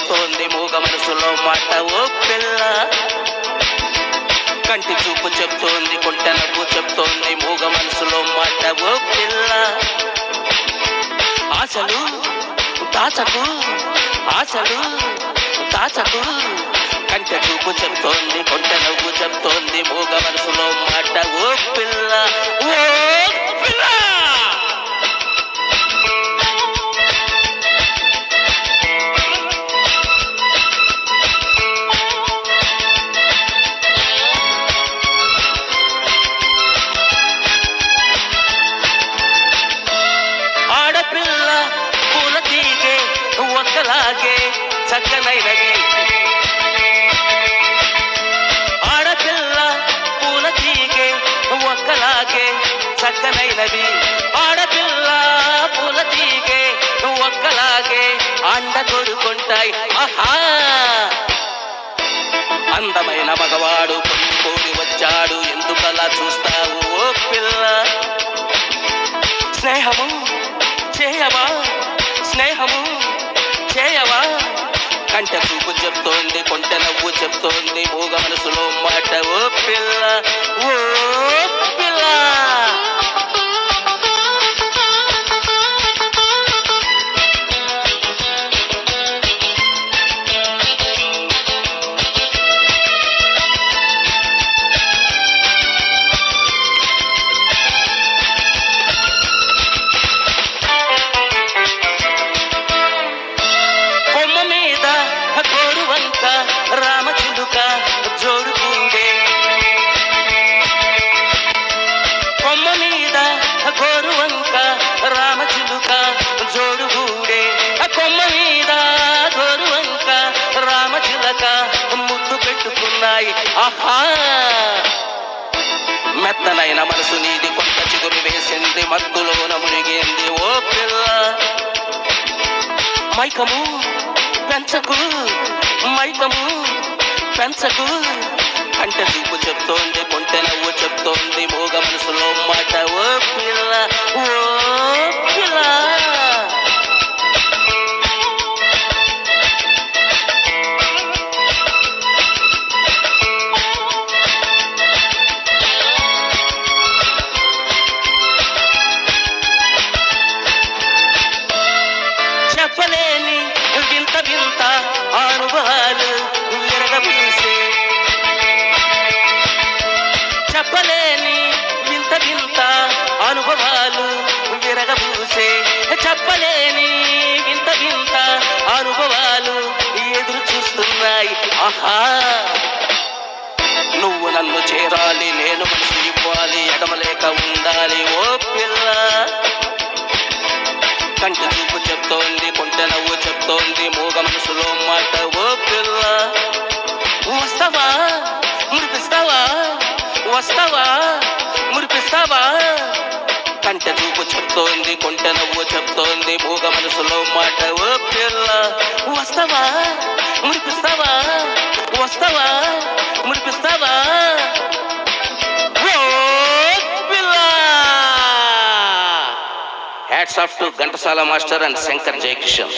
చెప్తోంది మూగ మనసులో మాట ఓ పిల్ల. కంటి చూపు చెప్తోంది కొంట నవ్వు చెప్తోంది మూగ మనసులో మాట ఓ పిల్ల. ఆశలు దాచకు ఆశలు దాచకు కంటి చూపు చెప్తోంది కొంట నవ్వు చెప్తోంది మూగ మనసులో మాట ఓ పిల్ల ఓ పిల్ల. ఒక్కలాగే చక్కనైనది ఆడపిల్ల పూల తీగే ఒక్కలాగే చక్కనైనది ఆడపిల్ల పూల తీగే ఒక్కలాగే అండ కోరుకుంటాయి. ఆహా అందమైన మగవాడు కోరి వచ్చాడు ఎందుకలా చూస్తావు ఓ పిల్ల. స్నేహము చేయవా స్నేహము చేయవా కంట చూపు చెప్తోంది కొంట నవ్వు చెప్తోంది మూగ మనసులో మాట ఓ పిల్ల ఓ పిల్ల. రామచిలుక జోడుకుండే కొమ్మ మీద గోరువంక రామచిలుక జోడుగూడే కొమ్మ మీద గోరువంక రామచిలక ముద్దు పెట్టుకున్నాయి. ఆహా మెత్తనైన మనసు నీది కొంత చిగురు వేసింది మత్తులోన మునిగింది ఓ పిల్ల. మైకము పెంచకు మైకము పెంచకు కంట చూపు చెప్తోంది కొంట నవ్వు చెప్తోంది మూగ మనసులో మాట ఓ పిల్ల ఓ పిల్ల. చెప్పలేని వింత వింత అనుభవాలు విరగబూసే చెప్పలేని వింత వింత అనుభవాలు విరగబూసే చెప్పలేని వింత వింత అనుభవాలు ఎదురు చూస్తున్నాయి. ఆహా నువ్వు నన్ను చేరాలి నేను మనసు ఇవ్వాలి ఎడమలేక ఉండాలి ఓ పిల్ల. కంటి చూపు చెప్తోంది కొంట నవ్వు చెప్తోంది మూగ మనసులో మాట ఓ పిల్ల. వస్తావా మురిపిస్తావా వస్తావా మురిపిస్తావా కంట చూపు చెప్తోంది కొంట నవ్వు చెప్తోంది మూగ మనసులో మాట ఓ పిల్ల. వస్తావా మురిపిస్తావా వస్తావా మురిపిస్తావా ఓ పిల్ల. Hats off to Ghantasala master and Shankar Jaikishan.